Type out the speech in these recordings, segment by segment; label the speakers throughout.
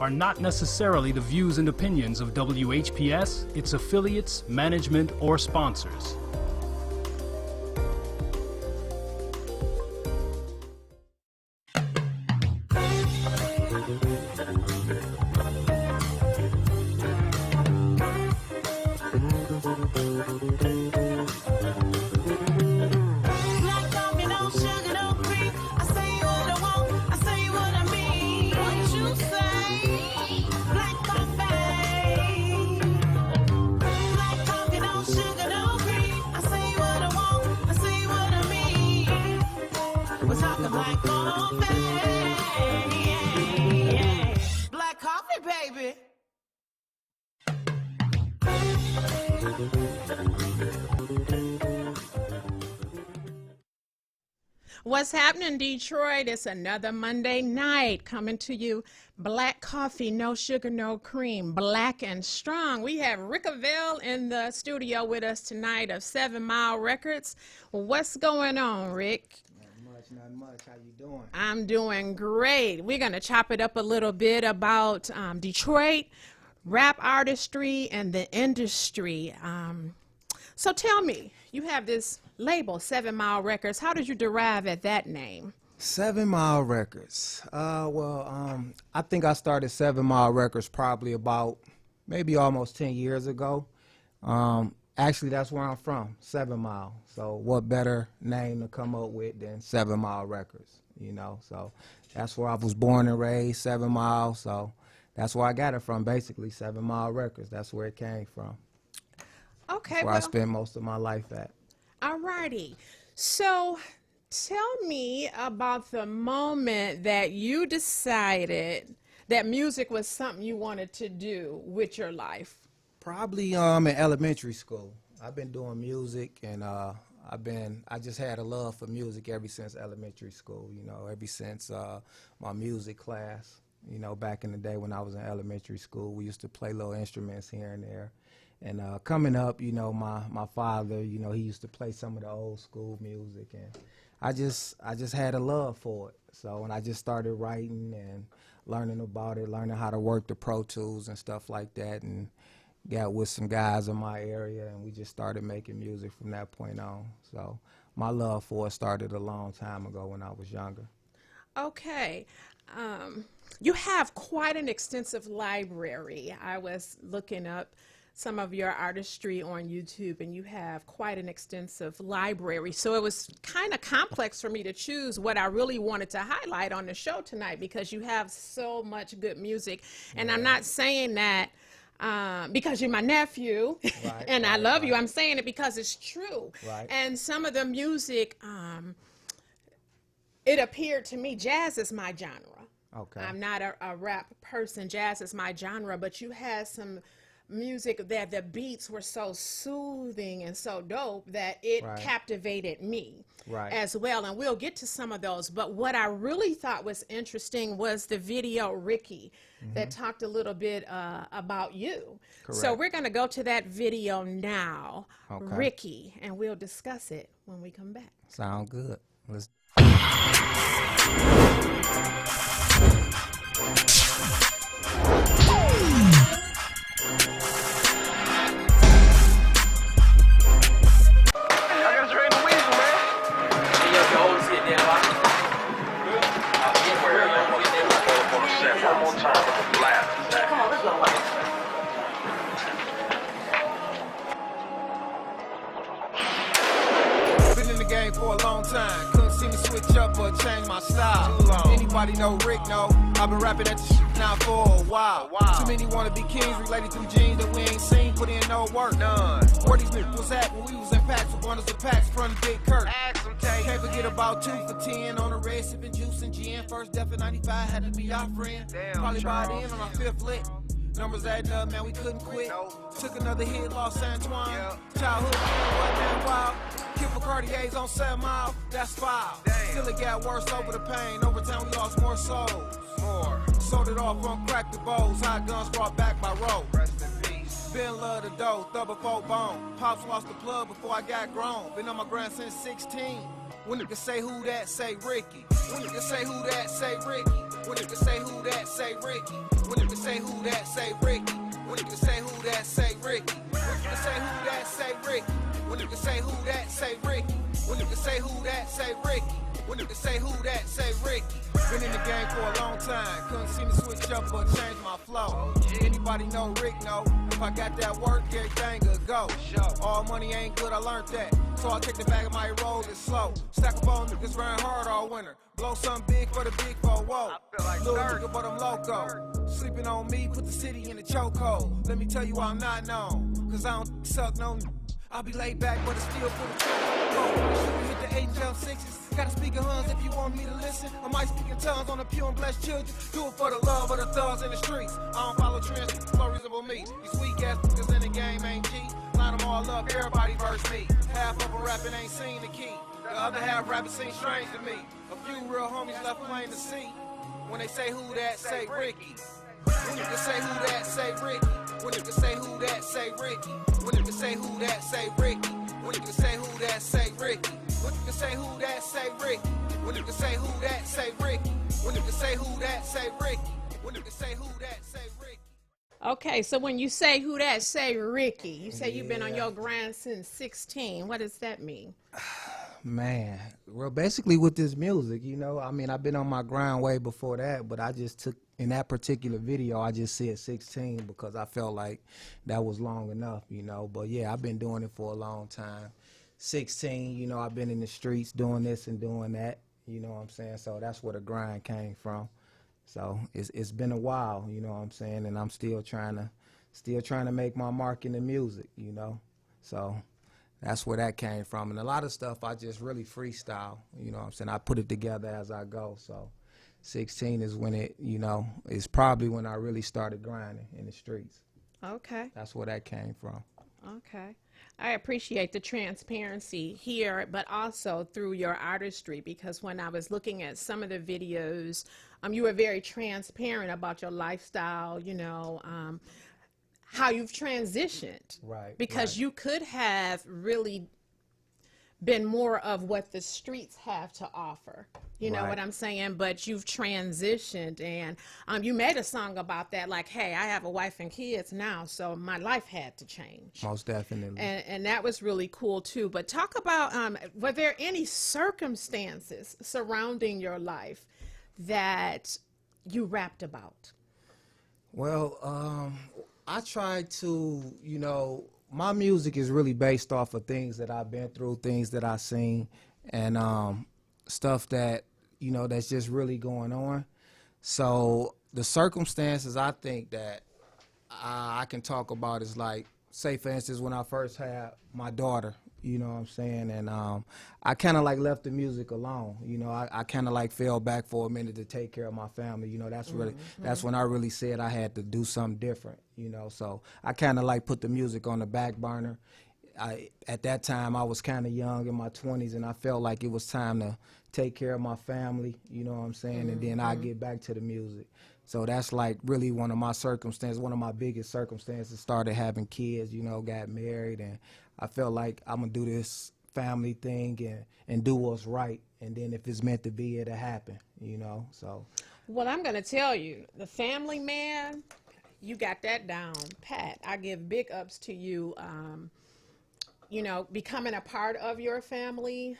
Speaker 1: are not necessarily the views and opinions of WHPS, its affiliates, management, or sponsors.
Speaker 2: What's happening, Detroit? It's another Monday night coming to you. Black coffee, no sugar, no cream, black and strong. We have Rick Avell in the studio with us tonight of 7 Mile Records. What's going on, Rick?
Speaker 3: Not much. How you doing?
Speaker 2: I'm doing great. We're going to chop it up a little bit about Detroit, rap artistry, and the industry. So tell me, you have this label, 7 Mile Records. How did you derive at that name?
Speaker 3: 7 Mile Records. I think I started 7 Mile Records probably about maybe almost 10 years ago. Actually, that's where I'm from, 7 Mile. So what better name to come up with than 7 Mile Records, you know? So that's where I was born and raised, 7 Mile. So that's where I got it from, basically, 7 Mile Records. That's where it came from.
Speaker 2: Okay,
Speaker 3: that's where I spent most of my life at.
Speaker 2: All righty. So tell me about the moment that you decided that music was something you wanted to do with your life.
Speaker 3: Probably in elementary school. I've been doing music, and I just had a love for music ever since elementary school, you know, ever since my music class. You know, back in the day when I was in elementary school, we used to play little instruments here and there. And coming up, you know, my father, you know, he used to play some of the old school music, and I just had a love for it. So when I just started writing and learning about it, learning how to work the Pro Tools and stuff like that, and got with some guys in my area, and we just started making music from that point on. So my love for it started a long time ago when I was younger.
Speaker 2: Okay. You have quite an extensive library. I was looking up some of your artistry on YouTube, and you have quite an extensive library. So it was kind of complex for me to choose what I really wanted to highlight on the show tonight, because you have so much good music. And yeah. I'm not saying that because you're my nephew, right, and I love you. I'm saying it because it's true.
Speaker 3: Right.
Speaker 2: And some of the music, it appeared to me, jazz is my genre.
Speaker 3: Okay.
Speaker 2: I'm not a rap person. Jazz is my genre, but you had some music that the beats were so soothing and so dope that it
Speaker 3: right.
Speaker 2: captivated me
Speaker 3: right.
Speaker 2: as well. And we'll get to some of those. But what I really thought was interesting was the video Ricky that talked a little bit about you.
Speaker 3: Correct.
Speaker 2: So we're going to go to that video now,
Speaker 3: okay.
Speaker 2: Ricky, and we'll discuss it when we come back.
Speaker 3: Sound good. Let's for a long time, couldn't see me switch up or change my style. Anybody know Rick know? I've been rapping at the shit now for a while. Too many wanna be kings related through jeans that we ain't seen, put in no work. None. Where these niggas was at when we was in packs with bundles of packs from Big Kirk. Can't forget about 2 for 10 on the red, sipping juice and gin. First death in 95 had to be our friend. Damn, probably by then on our 5th lick. Numbers adding up, man, we couldn't quit. Nope. Took another hit, lost Antoine. Yep. Childhood, what man, wild. Kid for Cartier's on 7 Mile, that's foul. Damn. Still it got worse over the pain. Over time, we lost more souls. More. Sold it off from crack to bowls. Hot guns brought back by road. Rest in peace. Been love the dough, thug before bone. Pops lost the plug before I got grown. Been on my grind since 16. When niggas say who that, say Ricky. When niggas say who that, say Ricky. When niggas say who that, say Ricky. When niggas say who that, say Ricky. When niggas say who that, say Ricky. When niggas say who that, say Ricky. When niggas say who that, say Ricky. When niggas say who that, say Ricky. When niggas say who that, say Ricky. Been in the game for a long time. Couldn't see me switch up or change my flow. Anybody know Rick know? If I got that work, everything could go. All money ain't good, I learned that. So I take the bag of my roll it slow. Stack up on niggas run hard all winter. Blow something big for the big four, whoa. Little nigga, but I'm loco. Sleeping on me, put the city in the chokehold. Let me tell you I'm not known. Cause I don't suck no. I'll be laid back, but it's still for the truth. Hit the 8 and jump 6s. Gotta speak in huns if you want me to listen. I might speak in tongues on the pure and blessed children. Do it for the love of the thugs in the streets. I don't follow trends, flow reasonable me. These weak ass niggas in the game ain't G. Line them all up, everybody verse me. Half of them rapping ain't seen the key. The other half rapping seem strange to me. A few real homies left plain to see. When they say who that, say Ricky. When niggas say who that, say Ricky. When niggas say who that, say Ricky. When niggas say who that, say Ricky. When niggas say who that, say Ricky. When niggas say who that, say Ricky. When niggas say who that, say Ricky. When niggas say who that, say Ricky. When niggas say who that, say Ricky.
Speaker 2: Okay, so when you say who that, say Ricky. You say you've been on your grind since 16. What does that mean?
Speaker 4: Man, well, basically with this music, you know, I mean, I've been on my grind way before that, but I just took, in that particular video, I just said 16 because I felt like that was long enough, you know. But yeah, I've been doing it for a long time. 16, you know, I've been in the streets doing this and doing that, you know what I'm saying? So that's where the grind came from. So it's been a while, you know what I'm saying? And I'm still trying to make my mark in the music, you know. So that's where that came from. And a lot of stuff I just really freestyle, you know what I'm saying? I put it together as I go. So 16 is when it, you know, is probably when I really started grinding in the streets.
Speaker 2: Okay.
Speaker 4: That's where that came from.
Speaker 2: Okay. I appreciate the transparency here, but also through your artistry, because when I was looking at some of the videos, you were very transparent about your lifestyle, you know, how you've transitioned.
Speaker 4: Right.
Speaker 2: Because
Speaker 4: right.
Speaker 2: you could have really been more of what the streets have to offer. You know
Speaker 4: Right.
Speaker 2: what I'm saying? But you've transitioned, and you made a song about that, like, hey, I have a wife and kids now, so my life had to change.
Speaker 4: Most definitely.
Speaker 2: And that was really cool too. But talk about, were there any circumstances surrounding your life that you rapped about?
Speaker 4: Well, I try to, you know, my music is really based off of things that I've been through, things that I've seen, and stuff that, you know, that's just really going on. So the circumstances I think that I can talk about is like, say for instance, when I first had my daughter, you know what I'm saying, and I kind of like left the music alone. You know, I kind of like fell back for a minute to take care of my family. You know, that's really that's when I really said I had to do something different. You know, so I kind of like put the music on the back burner. At that time I was kind of young in my 20s, and I felt like it was time to take care of my family. You know what I'm saying, and then I get back to the music. So that's like really one of my circumstances, one of my biggest circumstances. Started having kids, you know, got married, and I felt like I'm gonna do this family thing and do what's right, and then if it's meant to be, it'll happen, you know. So
Speaker 2: Well, I'm going to tell you, the family man, you got that down pat. I give big ups to you. You know, becoming a part of your family.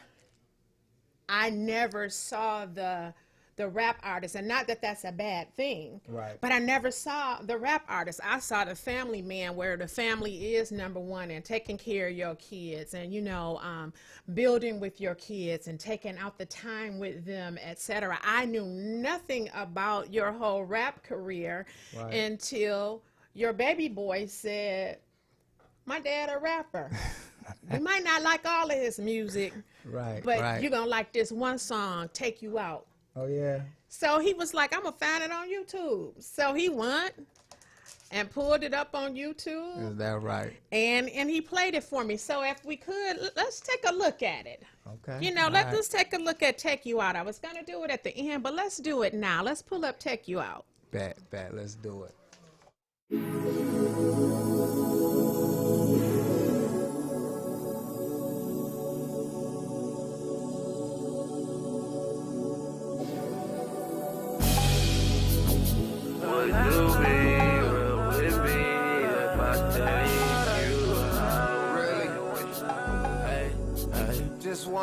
Speaker 2: I never saw the rap artist, and not that that's a bad thing,
Speaker 4: Right.
Speaker 2: but I never saw the rap artist. I saw the family man, where the family is number one, and taking care of your kids, and, you know, building with your kids and taking out the time with them, etc. I knew nothing about your whole rap career
Speaker 4: Right.
Speaker 2: until your baby boy said, my dad a rapper. You might not like all of his music,
Speaker 4: right,
Speaker 2: but
Speaker 4: right.
Speaker 2: you're going to like this one song, Take You Out.
Speaker 4: Oh yeah.
Speaker 2: So he was like, I'm going to find it on YouTube. So he went and pulled it up on YouTube.
Speaker 4: Is that right?
Speaker 2: And he played it for me. So if we could, let's take a look at it.
Speaker 4: Okay.
Speaker 2: You know,
Speaker 4: All
Speaker 2: let's
Speaker 4: right.
Speaker 2: just take a look at Take You Out. I was going to do it at the end, but let's do it now. Let's pull up Take You Out.
Speaker 4: Bet, let's do it.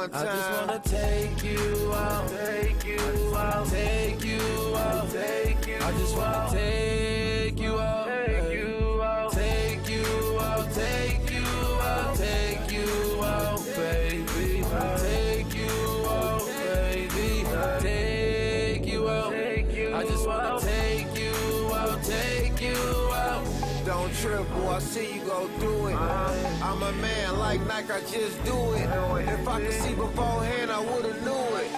Speaker 3: one time.
Speaker 5: I just wanna take you out, take you out, take you out, take you. I just wanna take you out, take you out, take you out, take you out, take you out, baby. Take you out, baby. Take you out. I just wanna take you out, take you out.
Speaker 3: Don't trip, boy, I see you go through it. I'm a man like Nike, I just do it. If I could see beforehand, I would've knew it.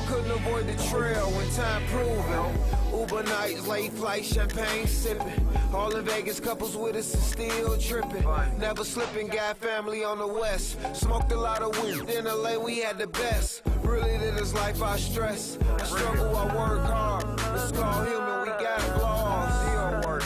Speaker 3: Couldn't avoid the trail when time proving. Uber nights, late flight, champagne sipping. All in Vegas, couples with us and still tripping. Never slipping, got family on the west. Smoked a lot of weed in LA, we had the best. Really to this life I stress. I struggle, I work hard. It's called human, we got flaws.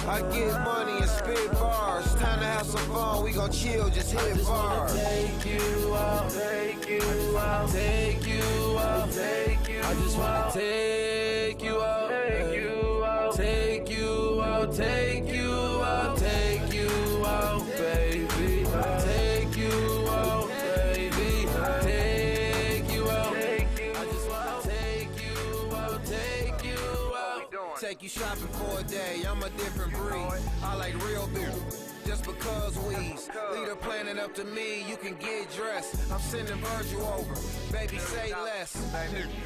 Speaker 3: I get money and spit bars. Time to have some fun, we gon' chill, just hit bars.
Speaker 5: Take you out, take you out, take you out, take you. I just wanna take you out, take you out, take you out, take you out, take you out, baby. Take you out, baby. Take you out. I just wanna take you out, take you out.
Speaker 3: Take you shopping for a day, I'm a different breed. I like real beer, just because we's. Lead a planet up to me, you can get dressed. I'm sending Virgil over, baby say less,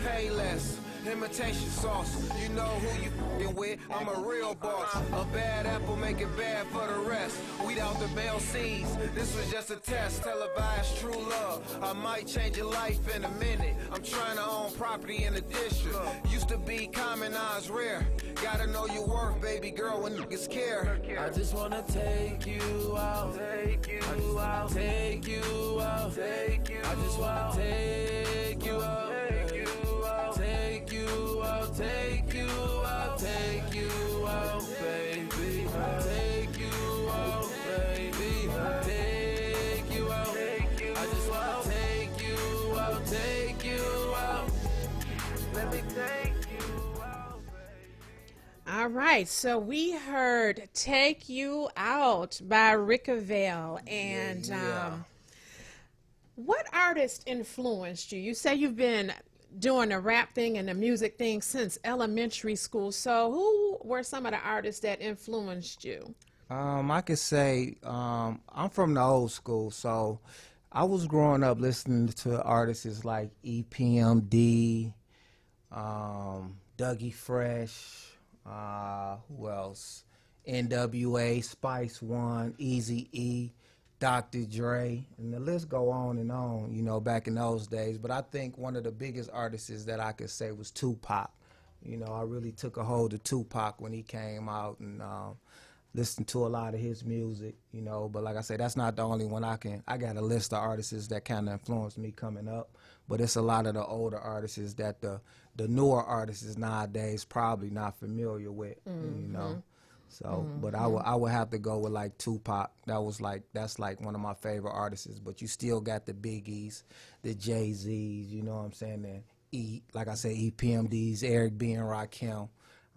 Speaker 3: pay less. Imitation sauce, you know who you f***ing with. I'm a real boss. A bad apple make it bad for the rest. Weed out the Bell Seas. This was just a test. Televised true love. I might change your life in a minute. I'm trying to own property in the district. Used to be common, now it's rare. Gotta know your worth, baby girl, when niggas care.
Speaker 5: I just wanna take you out, take you out, take you out, take you. I just wanna take you out, take you out, take you out, take you out, take you out, baby. Take you out, baby. Take you out. I just wanna take you out, take you out. Let me take you out, baby.
Speaker 2: All right, so we heard "Take You Out" by Rickavale, and what artist influenced you? You say you've been doing the rap thing and the music thing since elementary school. So who were some of the artists that influenced you?
Speaker 4: I could say I'm from the old school, so I was growing up listening to artists like EPMD, Dougie Fresh, who else? NWA, Spice One, Eazy-E, Dr. Dre, and the list go on and on, you know, back in those days. But I think one of the biggest artists that I could say was Tupac. You know, I really took a hold of Tupac when he came out and listened to a lot of his music, you know. But like I said, that's not the only one I got a list of artists that kind of influenced me coming up. But it's a lot of the older artists that the newer artists nowadays probably not familiar with, you know. So, but I would have to go with like Tupac. That's like one of my favorite artists. But you still got the Biggies, the Jay-Z's, you know what I'm saying? And like I said, EPMDs, Eric B. and Rakim.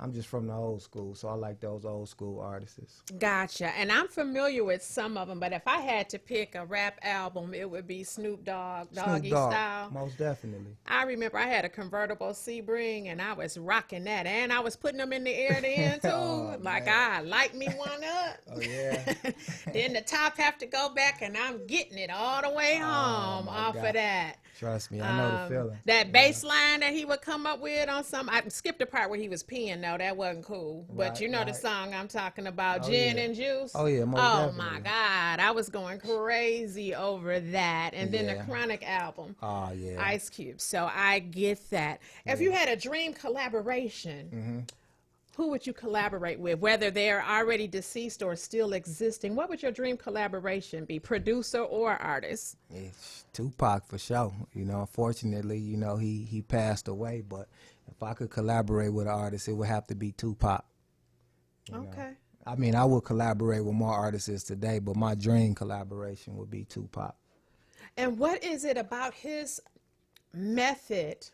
Speaker 4: I'm just from the old school, so I like those old school artists.
Speaker 2: Gotcha. And I'm familiar with some of them, but if I had to pick a rap album, it would be Snoop Dogg, Doggy Style.
Speaker 4: Most definitely.
Speaker 2: I remember I had a convertible Sebring, and I was rocking that, and I was putting them in the air then too.
Speaker 4: Oh,
Speaker 2: like,
Speaker 4: man.
Speaker 2: I light me one up.
Speaker 4: Oh, yeah.
Speaker 2: Then the top have to go back, and I'm getting it all the way home
Speaker 4: my
Speaker 2: off
Speaker 4: God.
Speaker 2: of that.
Speaker 4: Trust me, I know the feeling.
Speaker 2: That bass line that he would come up with on some, I skipped the part where he was peeing though, that wasn't cool. But
Speaker 4: Right,
Speaker 2: you know the
Speaker 4: right.
Speaker 2: song I'm talking about,
Speaker 4: Oh,
Speaker 2: Gin
Speaker 4: yeah.
Speaker 2: and Juice.
Speaker 4: Oh, yeah, most
Speaker 2: Oh
Speaker 4: definitely.
Speaker 2: my God, I was going crazy over that. And then the
Speaker 4: Yeah.
Speaker 2: Chronic album,
Speaker 4: Oh, yeah.
Speaker 2: Ice Cube. So I get that. If you had a dream collaboration, who would you collaborate with? Whether they're already deceased or still existing, what would your dream collaboration be? Producer or artist?
Speaker 4: It's Tupac for sure. You know, unfortunately, you know, he passed away, but if I could collaborate with an artist, it would have to be Tupac. You know?
Speaker 2: Okay.
Speaker 4: I mean, I would collaborate with more artists today, but my dream collaboration would be Tupac.
Speaker 2: And what is it about his method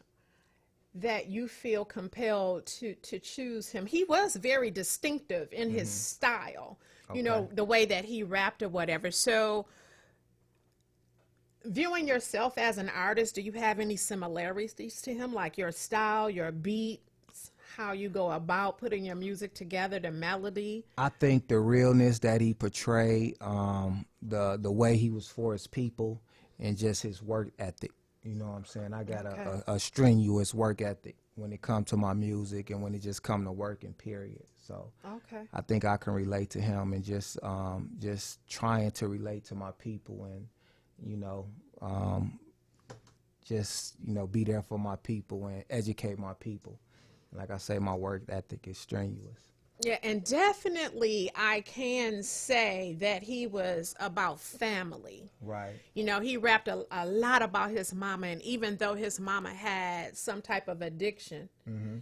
Speaker 2: that you feel compelled to choose him? He was very distinctive in his style, you know,
Speaker 4: Okay.
Speaker 2: the way that he rapped or whatever. So Viewing yourself as an artist, do you have any similarities to him, like your style, your beats, how you go about putting your music together, the melody?
Speaker 4: I think the realness that he portrayed, the way he was for his people, and just his work ethic. You know what I'm saying? I got a strenuous work ethic when it comes to my music and when it just come to working, period. So I think I can relate to him, and just trying to relate to my people, and be there for my people and educate my people. Like I say, my work ethic is strenuous.
Speaker 2: Yeah, and definitely I can say that he was about family.
Speaker 4: Right.
Speaker 2: He rapped a lot about his mama, and even though his mama had some type of addiction,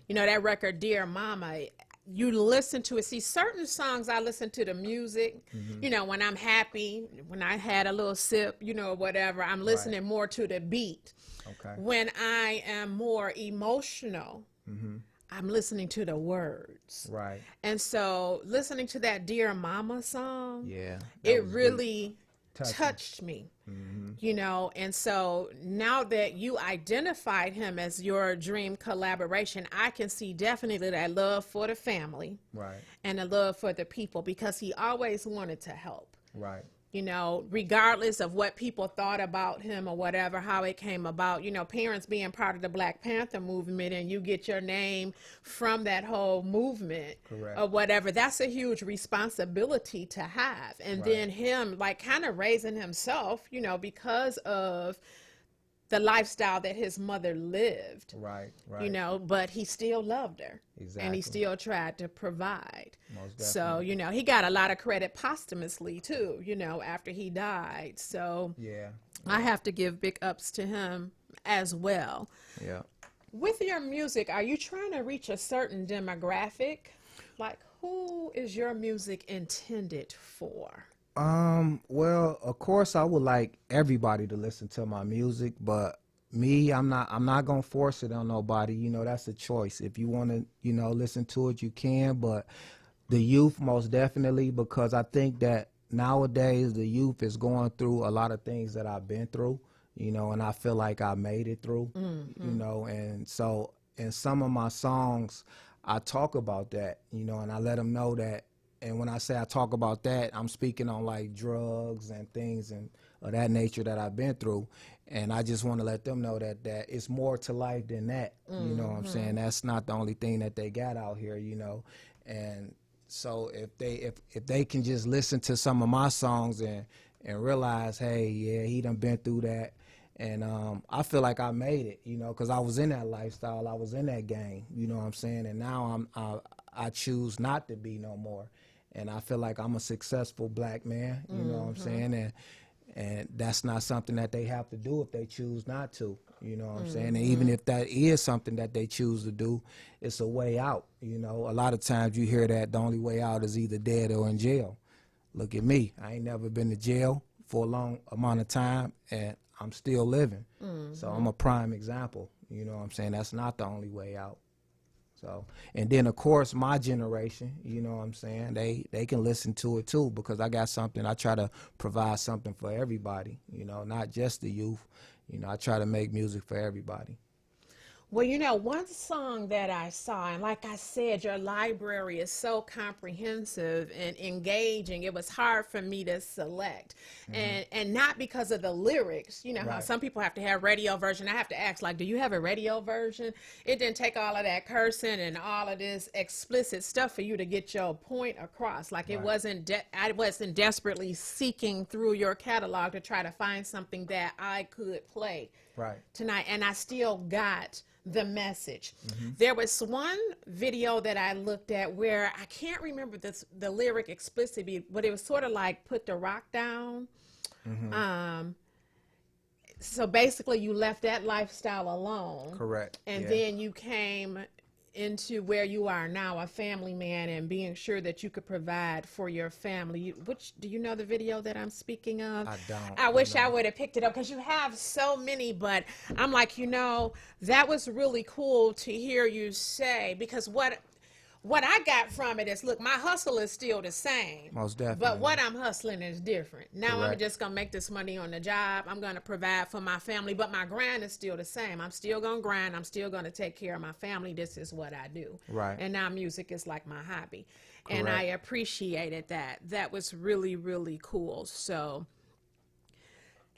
Speaker 2: that record, Dear Mama, you listen to it. See, certain songs I listen to the music, when I'm happy, when I had a little sip, whatever, I'm listening more to the beat.
Speaker 4: Okay.
Speaker 2: When I am more emotional, I'm listening to the words.
Speaker 4: Right.
Speaker 2: And so listening to that Dear Mama song, it really touched me, and so now that you identified him as your dream collaboration, I can see definitely that love for the family,
Speaker 4: right,
Speaker 2: and the love for the people, because he always wanted to help.
Speaker 4: Right.
Speaker 2: Regardless of what people thought about him or whatever, how it came about, parents being part of the Black Panther movement, and you get your name from that whole movement.
Speaker 4: Correct.
Speaker 2: Or whatever, that's a huge responsibility to have. And then him, like, kind of raising himself, because of the lifestyle that his mother lived.
Speaker 4: Right.
Speaker 2: But he still loved her.
Speaker 4: Exactly.
Speaker 2: And he still tried to provide.
Speaker 4: Most definitely.
Speaker 2: So, he got a lot of credit posthumously too, after he died. So
Speaker 4: yeah,
Speaker 2: I have to give big ups to him as well.
Speaker 4: Yeah.
Speaker 2: With your music, are you trying to reach a certain demographic? Like, who is your music intended for?
Speaker 4: Well, of course I would like everybody to listen to my music, but me, I'm not gonna force it on nobody. That's a choice. If you want to, listen to it, you can, but the youth, most definitely, because I think that nowadays the youth is going through a lot of things that I've been through, and I feel like I made it through, and so in some of my songs, I talk about that, and I let them know that. And when I say I talk about that, I'm speaking on like drugs and things and of that nature that I've been through. And I just want to let them know that it's more to life than that. You know what I'm saying? That's not the only thing that they got out here, And so if they can just listen to some of my songs and realize, hey, yeah, he done been through that. And I feel like I made it, because I was in that lifestyle. I was in that game, you know what I'm saying? And now I choose not to be no more. And I feel like I'm a successful Black man, you know what I'm saying? And that's not something that they have to do if they choose not to, you know what I'm saying? And even if that is something that they choose to do, it's a way out, A lot of times you hear that the only way out is either dead or in jail. Look at me. I ain't never been to jail for a long amount of time, and I'm still living. So I'm a prime example, you know what I'm saying? That's not the only way out. So, and then of course my generation, you know what I'm saying, they can listen to it too, because I got something. I try to provide something for everybody, not just the youth. I try to make music for everybody.
Speaker 2: Well, one song that I saw, and like I said, your library is so comprehensive and engaging, it was hard for me to select. And not because of the lyrics, how some people have to have radio version. I have to ask, like, do you have a radio version? It didn't take all of that cursing and all of this explicit stuff for you to get your point across. Like, it wasn't, I wasn't desperately seeking through your catalog to try to find something that I could play tonight. And I still got the message. There was one video that I looked at where I can't remember the lyric explicitly, but it was sort of like put the rock down. So basically you left that lifestyle alone.
Speaker 4: Correct.
Speaker 2: And then you came into where you are now, a family man, and being sure that you could provide for your family. Do you know the video that I'm speaking of?
Speaker 4: I don't.
Speaker 2: I wish I would have picked it up, because you have so many, but I'm like, that was really cool to hear you say, because what what I got from it is, look, my hustle is still the same.
Speaker 4: Most definitely.
Speaker 2: But what I'm hustling is different. Now I'm
Speaker 4: Correct.
Speaker 2: just going to make this money on the job. I'm going to provide for my family, but my grind is still the same. I'm still going to grind. I'm still going to take care of my family. This is what I do.
Speaker 4: Right.
Speaker 2: And now music is like my hobby. And I
Speaker 4: Correct.
Speaker 2: appreciated that. That was really, really cool. So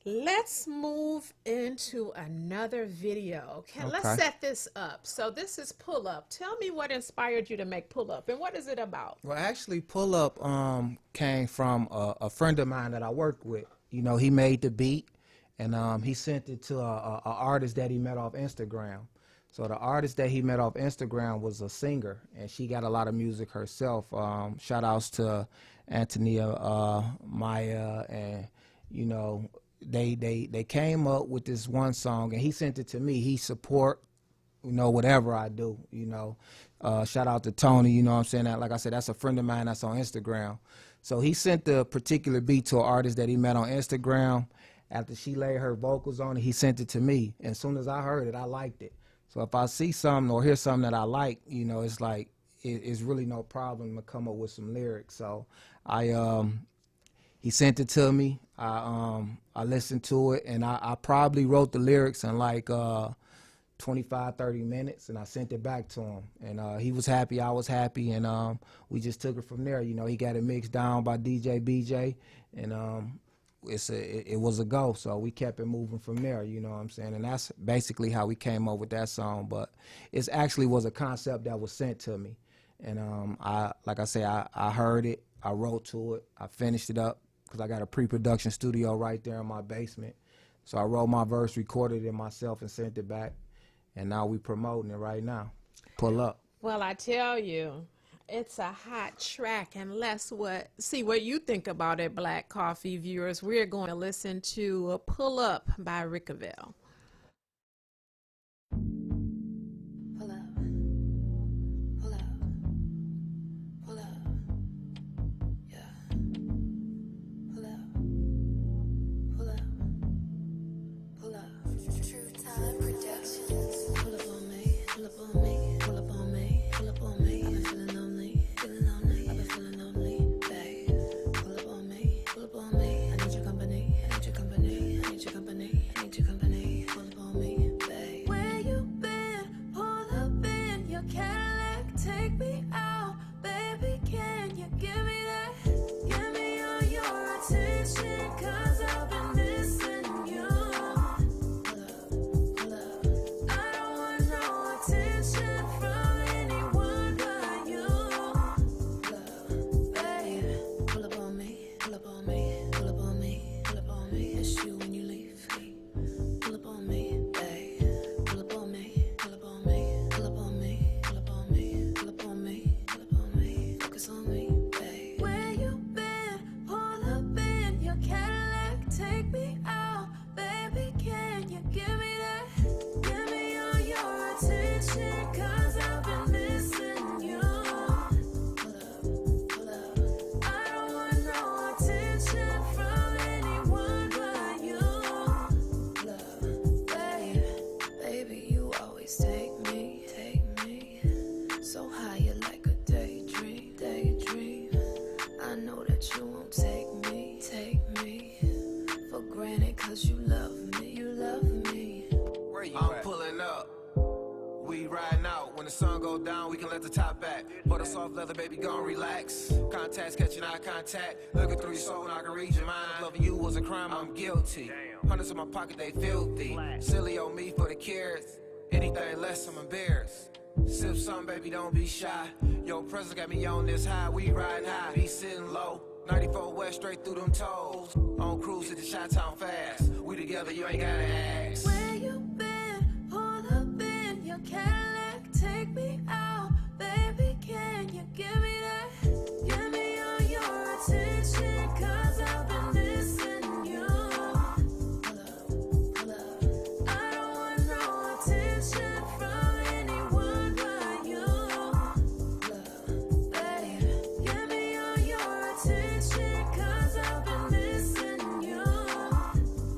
Speaker 2: let's move into another video. Let's
Speaker 4: Okay.
Speaker 2: set this up. So this is Pull Up. Tell me what inspired you to make Pull Up and what is it about?
Speaker 4: Well, actually, Pull Up came from a friend of mine that I worked with. You know, he made the beat, and he sent it to a artist that he met off Instagram. So the artist that he met off Instagram was a singer, and she got a lot of music herself. Shout outs to Antonia, Maya, and you know, they came up with this one song, and he sent it to me. He support, you know, whatever I do, you know. Shout out to Tony, you know what I'm saying? That, like I said, that's a friend of mine that's on Instagram. So he sent the particular beat to an artist that he met on Instagram. After she laid her vocals on it, he sent it to me. And as soon as I heard it, I liked it. So if I see something or hear something that I like, you know, it's like, it's really no problem to come up with some lyrics. So he sent it to me. I listened to it, and I probably wrote the lyrics in like 25, 30 minutes, and I sent it back to him. And he was happy, I was happy, and we just took it from there. You know, he got it mixed down by DJ BJ, and it was a go. So we kept it moving from there, you know what I'm saying? And that's basically how we came up with that song. But it actually was a concept that was sent to me. And like I say, I heard it, I wrote to it, I finished it up, because I got a pre-production studio right there in my basement. So I wrote my verse, recorded it myself, and sent it back. And now we promoting it right now. Pull Up.
Speaker 2: Well, I tell you, it's a hot track, and let's see what you think about it, Black Coffee viewers. We're going to listen to Pull Up by Rickaville.
Speaker 6: Pull up, pull up, pull up, yeah. Pull up, pull up, pull up. True Time Productions. Pull up on me, pull up on me, pull up on me, pull up on me. I've been feeling lonely, feeling lonely. I've been feeling lonely, babe. Pull up on me, pull up on me. I need your company, I need your company, I need your company, I need your company. Pull up on me, babe. Where you been? Pull up in your Cadillac, take me out, baby. Can you give me that? Give me all your attention, 'cause I've been missing you. Pull up, pull up. I don't want no attention from anyone but you. Pull up, babe. Pull up on me, pull up on me, pull up on me, pull up on me. It's you when you leave me. Pull up on me, babe. Pull up on me, pull up on me, pull up on me, pull up on me, pull up on me, pull up on me. Focus on me, babe. Where you been? Pull up in your Cadillac, take me out, baby. Can you give me that? Give me all your attention, 'cause I've been missing you. Pull up, pull up. I don't want no attention from anyone but you. Pull up, babe. Baby, you always take me, so high you're like a daydream, daydream. I know that you won't take me for granted, 'cause you love me, you love me.
Speaker 3: Where you I'm pulling up. We riding out. When the sun go down, we can let the top back. Put a soft leather, baby, gon' relax. Contacts catching eye contact. Looking through your soul and I can read your mind. Loving you was a crime, I'm guilty. Hundreds in my pocket, they filthy. Silly on me for the carrots. Anything less, I'm embarrassed. Sip some, baby, don't be shy. Your presence got me on this high. We riding high, be sitting low. 94 West, straight through them toes. On cruise to the Chi-Town fast. We together, you ain't gotta ask.
Speaker 6: Where you been? Pull up in your Cadillac, take me out, baby. Can you give me that? Give me all your attention, 'cause I've been missing you. Pull up, pull up. I don't want no attention from anyone but you. Pull up, babe. Give me all your attention, 'cause I've been missing you.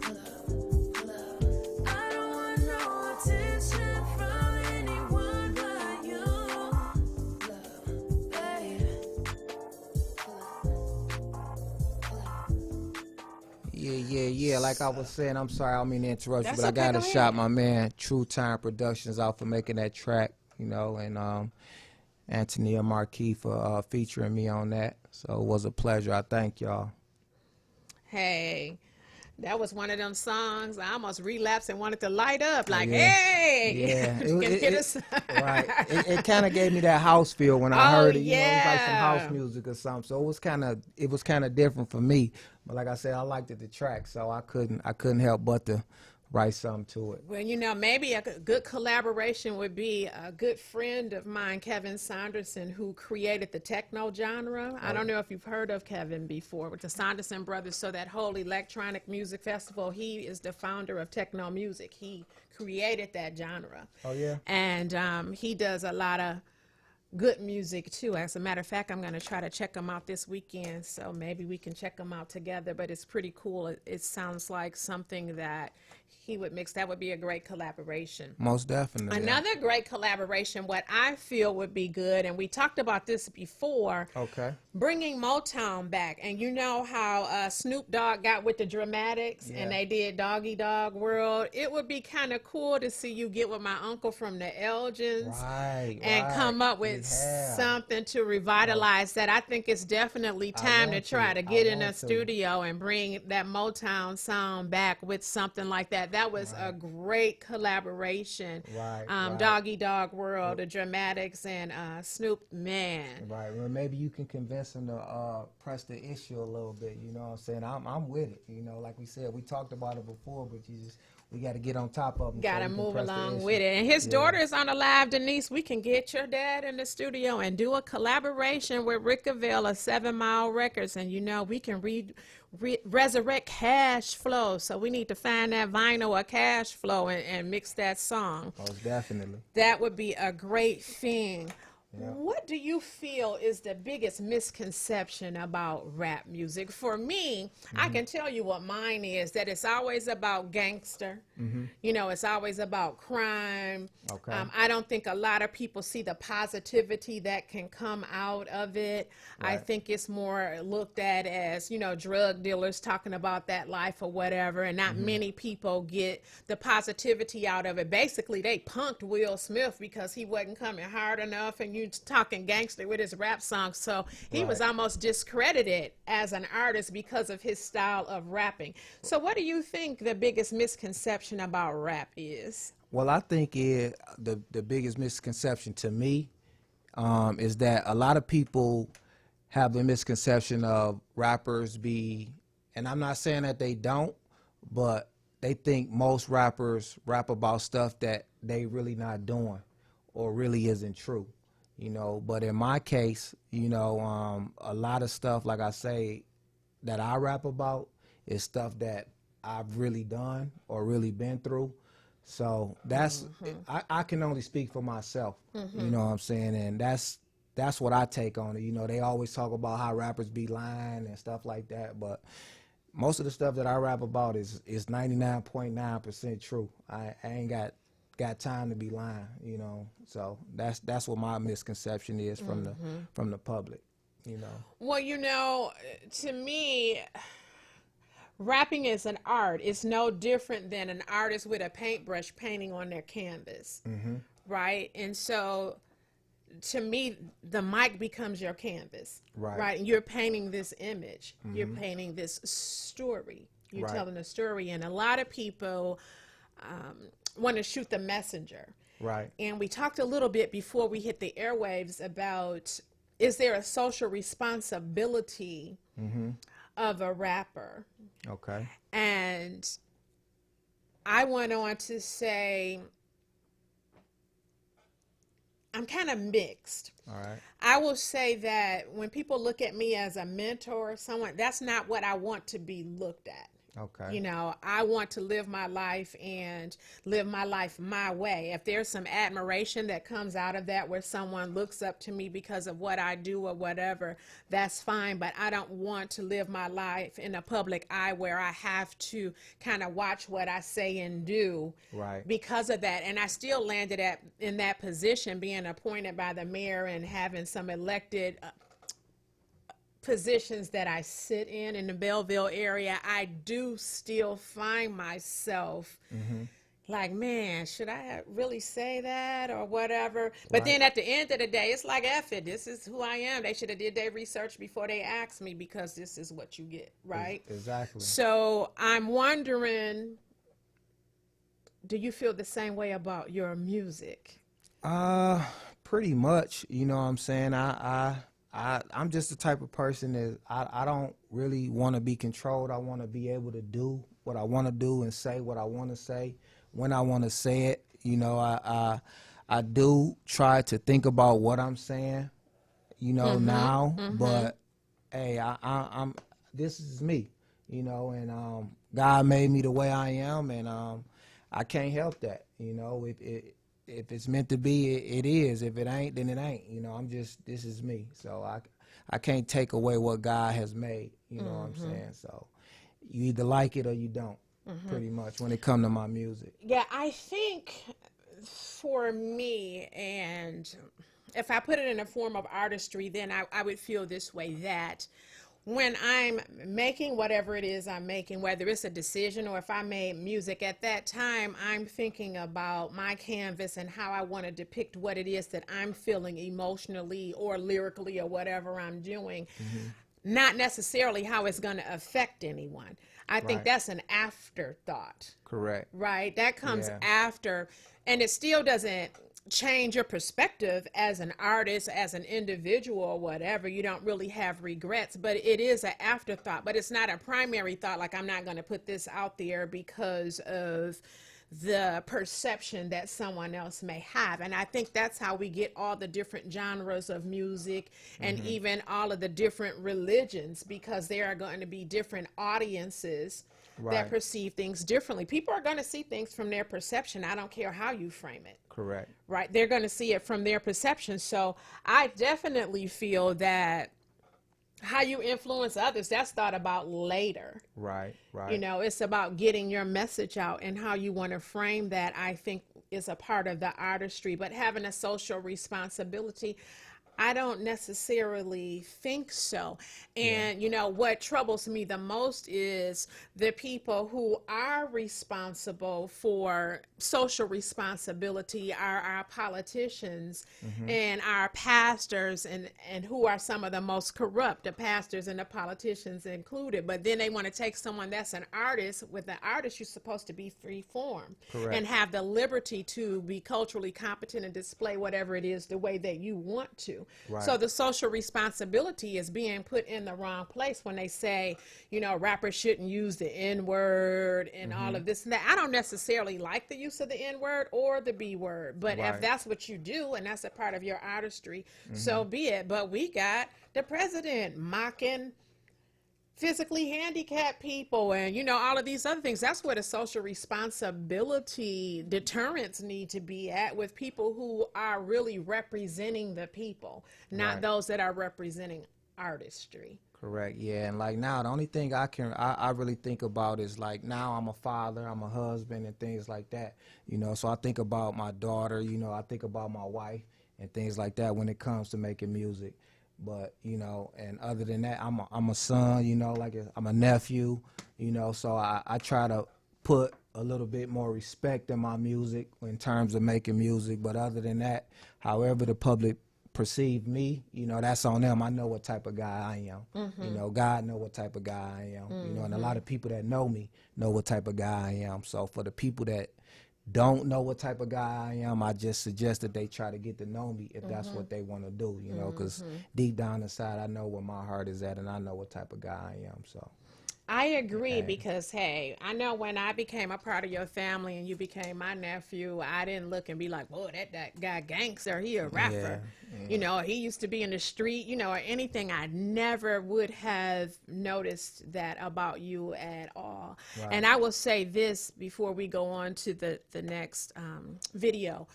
Speaker 6: Pull up, pull up. I don't want no attention from anyone but you.
Speaker 4: Yeah. Like I was saying, I'm sorry, I don't mean to interrupt you,
Speaker 2: That's
Speaker 4: but I
Speaker 2: okay,
Speaker 4: got to
Speaker 2: go
Speaker 4: shout
Speaker 2: ahead.
Speaker 4: my man True Time Productions out for making that track, and Antonia Marquis for featuring me on that. So it was a pleasure. I thank y'all.
Speaker 2: Hey, that was one of them songs I almost relapsed and wanted to light up. Like,
Speaker 4: Yeah.
Speaker 2: hey,
Speaker 4: Yeah,
Speaker 2: can hit us.
Speaker 4: right. It kind of gave me that house feel when I
Speaker 2: Oh
Speaker 4: heard it. You know, it was like some house
Speaker 2: yeah.
Speaker 4: music or something. So it was kind of different for me. But like I said, I liked the track, so I couldn't help but to write something to it.
Speaker 2: Well, maybe a good collaboration would be a good friend of mine, Kevin Saunderson, who created the techno genre. I don't know if you've heard of Kevin before, with the Saunderson brothers. So that whole electronic music festival, he is the founder of techno music. He created that genre.
Speaker 4: Oh yeah.
Speaker 2: And he does a lot of good music too. As a matter of fact, I'm going to try to check them out this weekend, so maybe we can check them out together. But it's pretty cool. It sounds like something that he would mix. That would be a great collaboration.
Speaker 4: Most definitely.
Speaker 2: Another great collaboration, what I feel would be good, and we talked about this before,
Speaker 4: Okay.
Speaker 2: bringing Motown back. And you know how Snoop Dogg got with the Dramatics,
Speaker 4: Yeah.
Speaker 2: and they did Doggy Dog World. It would be kind of cool to see you get with my uncle from the Elgins
Speaker 4: Right.
Speaker 2: and come up with
Speaker 4: Yeah.
Speaker 2: something to revitalize that. I think it's definitely time to
Speaker 4: want
Speaker 2: try
Speaker 4: to.
Speaker 2: to
Speaker 4: I
Speaker 2: get in a
Speaker 4: want to.
Speaker 2: studio and bring that Motown sound back with something like that. That was a great collaboration.
Speaker 4: Right.
Speaker 2: Doggy Dog World, the Dramatics, and Snoop, man.
Speaker 4: Right. Well, maybe you can convince him to press the issue a little bit. You know what I'm saying? I'm with it. You know, like we said, we talked about it before, but we got to get on top of them.
Speaker 2: Got to move along with it. And his daughter is on the live, Denise. We can get your dad in the studio and do a collaboration with Rick Avell of 7 Mile Records. And, we can resurrect Cash Flow. So we need to find that vinyl or Cash Flow and mix that song.
Speaker 4: Most definitely.
Speaker 2: That would be a great thing. What do you feel is the biggest misconception about rap music? For me, I can tell you what mine is, that it's always about gangster. It's always about crime.
Speaker 4: Okay.
Speaker 2: I don't think a lot of people see the positivity that can come out of it. I
Speaker 4: Right.
Speaker 2: think it's more looked at as, drug dealers talking about that life or whatever, and not many people get the positivity out of it. Basically, they punked Will Smith because he wasn't coming hard enough, and you talking gangster with his rap songs. So he was almost discredited as an artist because of his style of rapping. So what do you think the biggest misconception about rap is?
Speaker 4: Well, I think the biggest misconception to me is that a lot of people have the misconception of rappers and I'm not saying that they don't, but they think most rappers rap about stuff that they really not doing or really isn't true. But in my case, a lot of stuff, like I say, that I rap about is stuff that I've really done or really been through. So that's, I can only speak for myself, you know what I'm saying? And that's what I take on it. They always talk about how rappers be lying and stuff like that, but most of the stuff that I rap about is 99.9% true. I ain't got time to be lying, So that's what my misconception is from the public,
Speaker 2: Well, to me, rapping is an art. It's no different than an artist with a paintbrush painting on their canvas, right? And so, to me, the mic becomes your canvas, right? And you're painting this image. You're painting this story. You're
Speaker 4: Right.
Speaker 2: telling a story. And a lot of people want to shoot the messenger.
Speaker 4: Right.
Speaker 2: And we talked a little bit before we hit the airwaves about, is there a social responsibility of a rapper?
Speaker 4: Okay.
Speaker 2: And I went on to say, I'm kind of mixed.
Speaker 4: All right.
Speaker 2: I will say that when people look at me as a mentor, that's not what I want to be looked at.
Speaker 4: Okay.
Speaker 2: I want to live my life and live my life my way. If there's some admiration that comes out of that where someone looks up to me because of what I do or whatever, that's fine. But I don't want to live my life in a public eye where I have to kind of watch what I say and do
Speaker 4: Right.
Speaker 2: because of that. And I still landed in that position, being appointed by the mayor and having some elected positions that I sit in the Belleville area, I do still find myself like, man, should I really say that or whatever? But then at the end of the day, it's like, F it, this is who I am. They should have did their research before they asked me, because this is what you get, right?
Speaker 4: Exactly.
Speaker 2: So I'm wondering, do you feel the same way about your music?
Speaker 4: Pretty much, you know what I'm saying? I'm just the type of person that I don't really want to be controlled. I want to be able to do what I want to do and say what I want to say when I want to say it. You know, I do try to think about what I'm saying, you know, now, but hey, I'm this is me, you know, and God made me the way I am, and I can't help that, you know. If it's meant to be, it is. If it ain't, then it ain't. You know, this is me. So I can't take away what God has made. You know what I'm saying? So you either like it or you don't, pretty much, when it comes to my music.
Speaker 2: Yeah, I think for me, and if I put it in a form of artistry, then I would feel this way, that when I'm making whatever it is I'm making, whether it's a decision or if I made music, at that time, I'm thinking about my canvas and how I want to depict what it is that I'm feeling emotionally or lyrically or whatever I'm doing, not necessarily how it's going to affect anyone. I think that's an afterthought.
Speaker 4: Correct.
Speaker 2: Right? That comes after, and it still doesn't change your perspective as an artist, as an individual or whatever. You don't really have regrets, but it is an afterthought. But it's not a primary thought, like, I'm not going to put this out there because of the perception that someone else may have. And I think that's how we get all the different genres of music and even all of the different religions, because there are going to be different audiences that perceive things differently. People are going to see things from their perception. I don't care how you frame it.
Speaker 4: Correct.
Speaker 2: Right? They're going to see it from their perception. So I definitely feel that how you influence others, that's thought about later.
Speaker 4: Right.
Speaker 2: You know, it's about getting your message out, and how you want to frame that, I think, is a part of the artistry. But having a social responsibility, I don't necessarily think so. And, you know, what troubles me the most is the people who are responsible for social responsibility are our politicians and our pastors, and who are some of the most corrupt, the pastors and the politicians included. But then they want to take someone that's an artist. With an artist, you're supposed to be free form and have the liberty to be culturally competent and display whatever it is the way that you want to. So the social responsibility is being put in the wrong place when they say, you know, rappers shouldn't use the N-word and all of this and that. I don't necessarily like the use of the N-word or the B-word, but if that's what you do and that's a part of your artistry, so be it. But we got the president mocking physically handicapped people and, you know, all of these other things. That's where the social responsibility deterrents need to be at, with people who are really representing the people, not those that are representing artistry.
Speaker 4: Correct. Yeah. And like now, the only thing I really think about is, like, now I'm a father, I'm a husband, and things like that, you know. So I think about my daughter, you know, I think about my wife and things like that when it comes to making music. But, you know, and other than that, I'm a son, you know, like I'm a nephew, you know, so I try to put a little bit more respect in my music in terms of making music. But other than that, however the public perceive me, you know, that's on them. I know what type of guy I am. You know, God know what type of guy I am, you know, and a lot of people that know me know what type of guy I am. So for the people that don't know what type of guy I am, I just suggest that they try to get to know me if that's what they want to do, you know, because deep down inside, I know where my heart is at, and I know what type of guy I am. So
Speaker 2: I agree, because, hey, I know when I became a part of your family and you became my nephew, I didn't look and be like, whoa, that guy gangster, he a rapper. You know, he used to be in the street, you know, or anything. I never would have noticed that about you at all. And I will say this before we go on to the next video.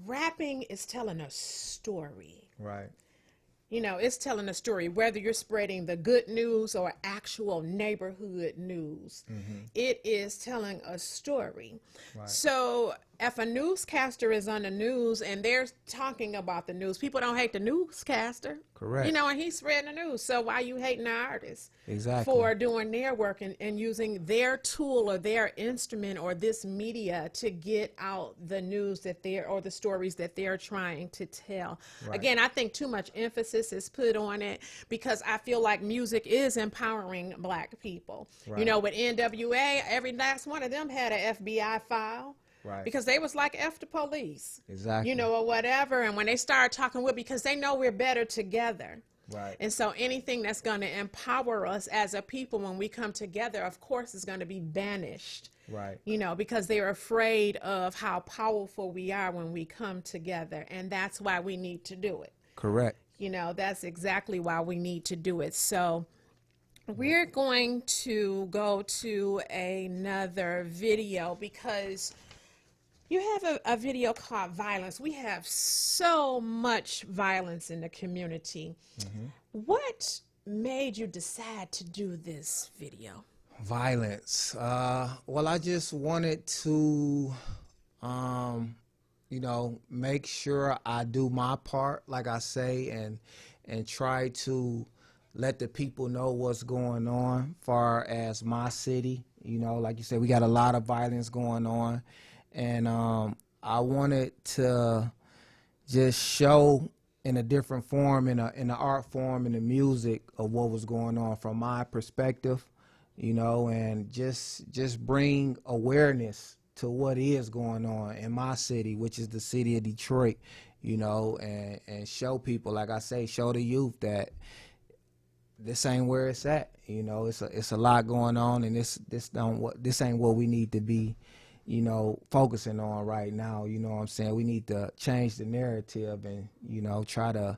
Speaker 2: Rapping is telling a story. You know, it's telling a story, whether you're spreading the good news or actual neighborhood news. It is telling a story. So if a newscaster is on the news and they're talking about the news, people don't hate the newscaster.
Speaker 4: Correct.
Speaker 2: You know, and he's spreading the news. So why you hating the artists
Speaker 4: Exactly.
Speaker 2: for doing their work and using their tool or their instrument or this media to get out the news that they're, or the stories that they're trying to tell?
Speaker 4: Right.
Speaker 2: Again, I think too much emphasis is put on it because I feel like music is empowering Black people.
Speaker 4: Right.
Speaker 2: You know, with NWA, every last one of them had an FBI file.
Speaker 4: Right.
Speaker 2: Because they was like F the police.
Speaker 4: Exactly.
Speaker 2: You know, or whatever. And when they start talking with, because they know we're better together.
Speaker 4: Right.
Speaker 2: And so anything that's going to empower us as a people when we come together, of course, is going to be banished.
Speaker 4: Right.
Speaker 2: You know, because they're afraid of how powerful we are when we come together. And that's why we need to do it.
Speaker 4: Correct.
Speaker 2: You know, that's exactly why we need to do it. So we're going to go to another video because you have a video called Violence. We have so much violence in the community. What made you decide to do this video?
Speaker 4: Violence. Well, I just wanted to, you know, make sure I do my part, like I say, and try to let the people know what's going on far as my city. You know, like you said, we got a lot of violence going on. And I wanted to just show in a different form, in the art form, in the music of what was going on from my perspective, you know, and just bring awareness to what is going on in my city, which is the city of Detroit, you know, and show people, like I say, show the youth that this ain't where it's at. You know, it's a lot going on, and this ain't what we need to be, you know, focusing on right now. You know what I'm saying? We need to change the narrative and, you know, try to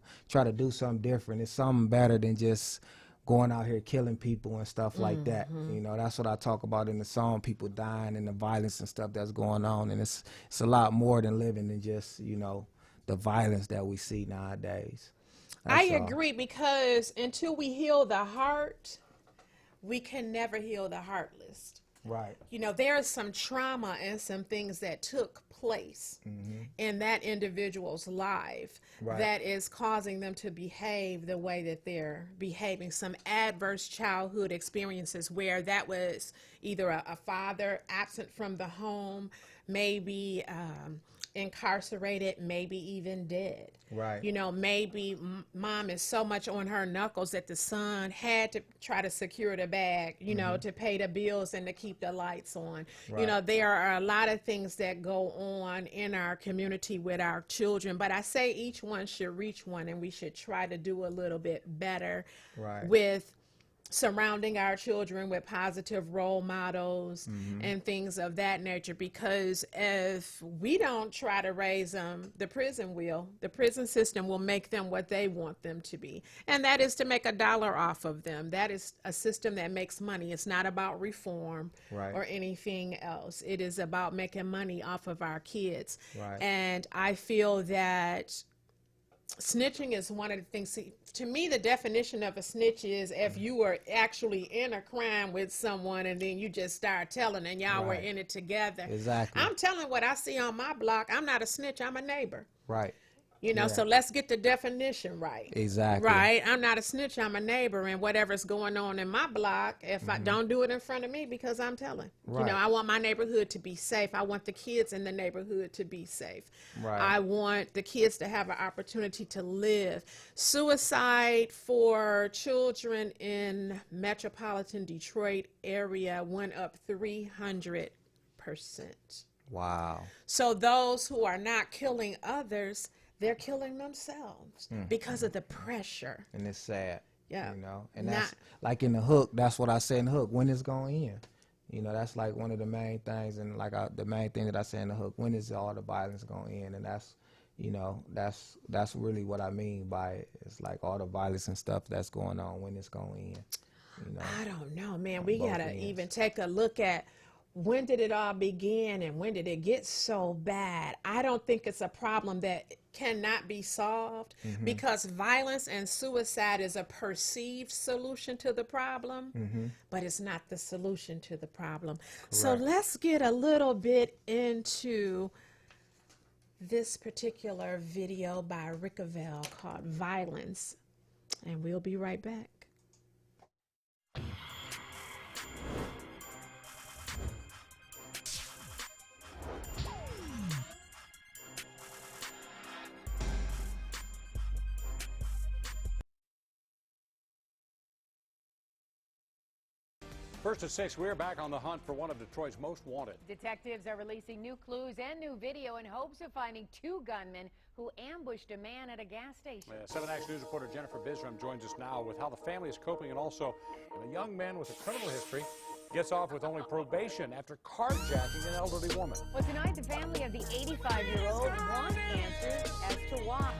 Speaker 4: do something different. It's something better than just going out here killing people and stuff like that. You know, that's what I talk about in the song, people dying and the violence and stuff that's going on. And it's a lot more than living than just, you know, the violence that we see nowadays.
Speaker 2: I agree, because until we heal the heart, we can never heal the heartless.
Speaker 4: Right.
Speaker 2: You know, there is some trauma and some things that took place in that individual's life that is causing them to behave the way that they're behaving. Some adverse childhood experiences where that was either a father absent from the home, maybe incarcerated, maybe even dead.
Speaker 4: Right.
Speaker 2: You know, maybe mom is so much on her knuckles that the son had to try to secure the bag, you know, to pay the bills and to keep the lights on.
Speaker 4: Right.
Speaker 2: You know, there are a lot of things that go on in our community with our children, but I say each one should reach one, and we should try to do a little bit better with surrounding our children with positive role models and things of that nature, because if we don't try to raise them, the prison system will make them what they want them to be, and that is to make a dollar off of them. That is a system that makes money. It's not about reform or anything else. It is about making money off of our kids. And I feel that snitching is one of the things. See, to me, the definition of a snitch is if you were actually in a crime with someone and then you just start telling and y'all were in it together.
Speaker 4: Exactly.
Speaker 2: I'm telling what I see on my block. I'm not a snitch. I'm a neighbor.
Speaker 4: Right.
Speaker 2: You know, so let's get the definition right.
Speaker 4: Exactly.
Speaker 2: Right. I'm not a snitch. I'm a neighbor. And whatever's going on in my block, if I don't do it in front of me, because I'm telling. You know, I want my neighborhood to be safe. I want the kids in the neighborhood to be safe.
Speaker 4: Right.
Speaker 2: I want the kids to have an opportunity to live. Suicide for children in metropolitan Detroit area went up 300%.
Speaker 4: Wow.
Speaker 2: So those who are not killing others, they're killing themselves because of the pressure.
Speaker 4: And it's sad.
Speaker 2: Yeah.
Speaker 4: You know, and that's like in the hook. That's what I say in the hook. When it's going in, you know, that's like one of the main things, and like the main thing that I say in the hook. When is all the violence going in? And that's, you know, that's really what I mean by it. It's like all the violence and stuff that's going on when it's going in. You know,
Speaker 2: I don't know, man. We
Speaker 4: both
Speaker 2: gotta
Speaker 4: ends.
Speaker 2: even take a look at when did it all begin and when did it get so bad. I don't think it's a problem that cannot be solved, because violence and suicide is a perceived solution to the problem, but it's not the solution to the problem. So let's get a little bit into this particular video by Rickavel called Violence. And we'll be right back.
Speaker 7: First at 6, we're back on the hunt for one of Detroit's most wanted.
Speaker 8: Detectives are releasing new clues and new video in hopes of finding 2 gunmen who ambushed a man at a gas station.
Speaker 7: 7 Action News reporter Jennifer Bisram joins us now with how the family is coping, and also a young man with a criminal history gets off with only probation after carjacking an elderly woman.
Speaker 8: Well, tonight the family of the 85-year-old wants answers as to why.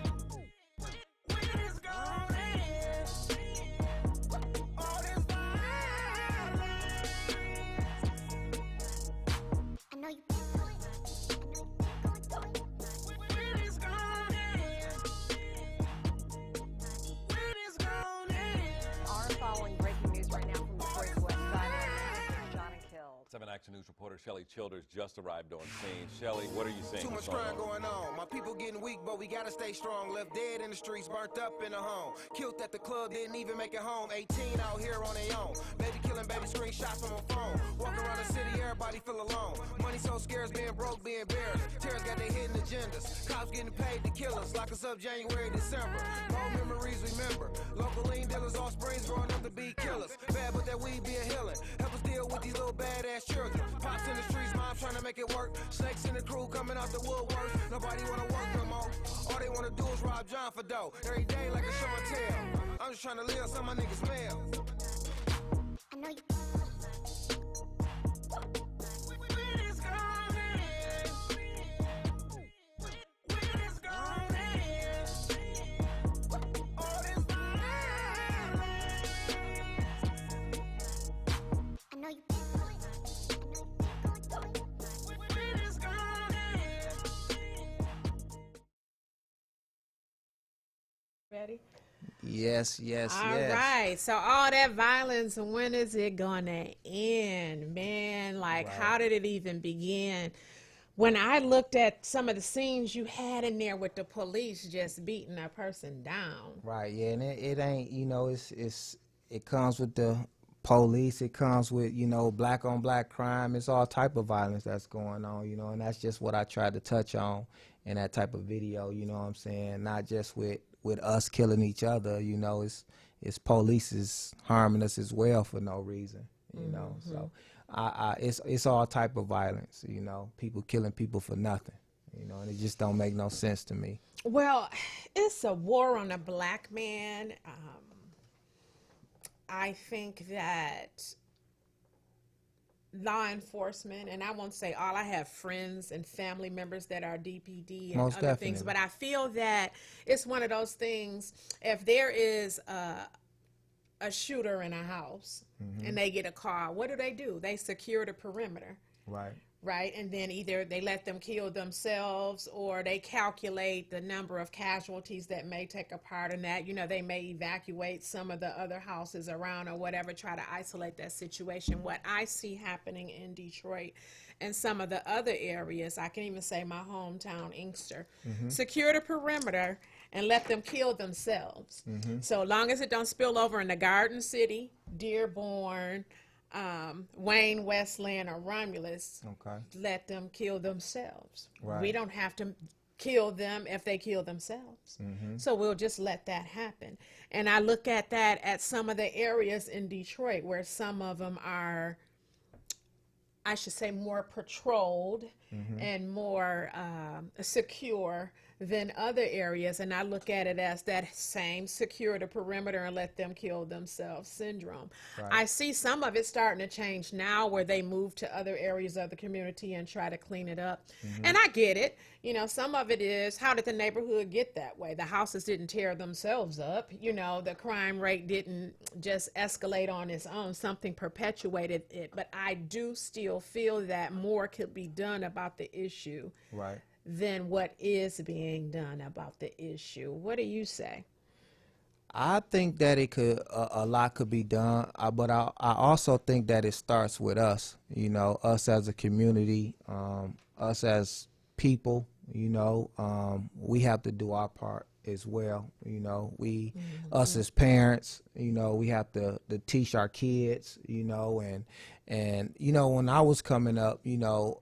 Speaker 9: Action News reporter Shelly Childers just arrived on scene. Shelly, what are you seeing?
Speaker 3: Too much crime going on. My people getting weak, but we gotta stay strong. Left dead in the streets, burnt up in a home. Killed at the club, didn't even make it home. 18 out here on their own. Baby killing, baby screenshots on my phone. Walking around the city, everybody feel alone. Money so scarce, being broke, being embarrassed. Terrorists got their hidden agendas. Cops getting paid to kill us. Lock us up January, December. All memories remember. Local lean dealers, all springs growing up to be killers. Bad, but that weed be a healing. Help us deal with these little badass children. Pops in the streets, moms trying to make it work. Snakes in the crew coming out the woodwork. Nobody wanna work no more. All they wanna do is rob John for dough. Every day like a show and tell. I'm just trying to live, some of my niggas mail.
Speaker 6: I know you.
Speaker 2: Ready?
Speaker 4: Yes.
Speaker 2: All right. So all that violence, when is it gonna end, man? Like, how did it even begin? When I looked at some of the scenes you had in there with the police just beating a person down.
Speaker 4: Right. Yeah, and it ain't, you know, it comes with the police. It comes with, you know, black on black crime. It's all type of violence that's going on, you know, and that's just what I tried to touch on in that type of video. You know what I'm saying? Not just with us killing each other, you know, it's police is harming us as well for no reason, you know. So it's all type of violence, you know, people killing people for nothing, you know, and it just don't make no sense to me.
Speaker 2: Well, it's a war on a black man. I think that law enforcement, and I won't say all, I have friends and family members that are DPD and
Speaker 4: Most
Speaker 2: other things,
Speaker 4: definitely.
Speaker 2: but I feel that it's one of those things, if there is a shooter in a house and they get a call, what do? They secure the perimeter. Right, and then either they let them kill themselves or they calculate the number of casualties that may take a part in that. You know, they may evacuate some of the other houses around or whatever, try to isolate that situation. What I see happening in Detroit and some of the other areas, I can even say my hometown, Inkster, secure the perimeter and let them kill themselves. So long as it don't spill over in the Garden City, Dearborn, Wayne, Westland, or Romulus, let them kill themselves. We don't have to kill them if they kill themselves. So we'll just let that happen. And I look at that at some of the areas in Detroit where some of them are, I should say, more patrolled and more secure than other areas, and I look at it as that same secure the perimeter and let them kill themselves syndrome. I see some of it starting to change now where they move to other areas of the community and try to clean it up. And I get it. You know, some of it is, how did the neighborhood get that way? The houses didn't tear themselves up. You know, the crime rate didn't just escalate on its own. Something perpetuated it. But I do still feel that more could be done about the issue than what is being done about the issue. What do you say?
Speaker 4: I think that it could, a lot could be done, but I also think that it starts with us, you know, us as a community, us as people, You know, we have to do our part as well. You know, us as parents, you know, we have to teach our kids, you know, and, you know, when I was coming up, you know,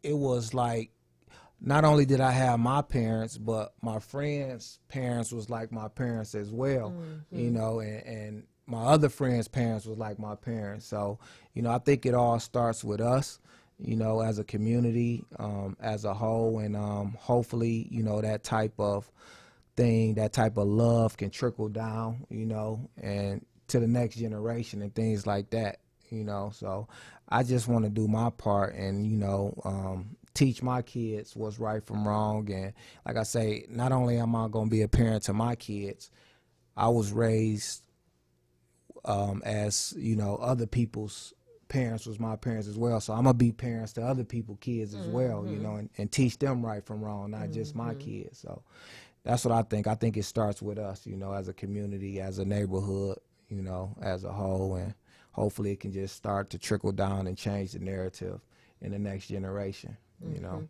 Speaker 4: it was like, not only did I have my parents, but my friends' parents was like my parents as well, you know, and my other friends' parents was like my parents. So, you know, I think it all starts with us, you know, as a community, as a whole, and hopefully, you know, that type of thing, that type of love can trickle down, you know, and to the next generation and things like that, you know. So I just want to do my part and, you know, teach my kids what's right from wrong. And like I say, not only am I going to be a parent to my kids, I was raised as, you know, other people's parents was my parents as well. So I'm going to be parents to other people's kids as well, you know, and teach them right from wrong, not just my kids. So that's what I think. I think it starts with us, you know, as a community, as a neighborhood, you know, as a whole. And hopefully it can just start to trickle down and change the narrative in the next generation. You know.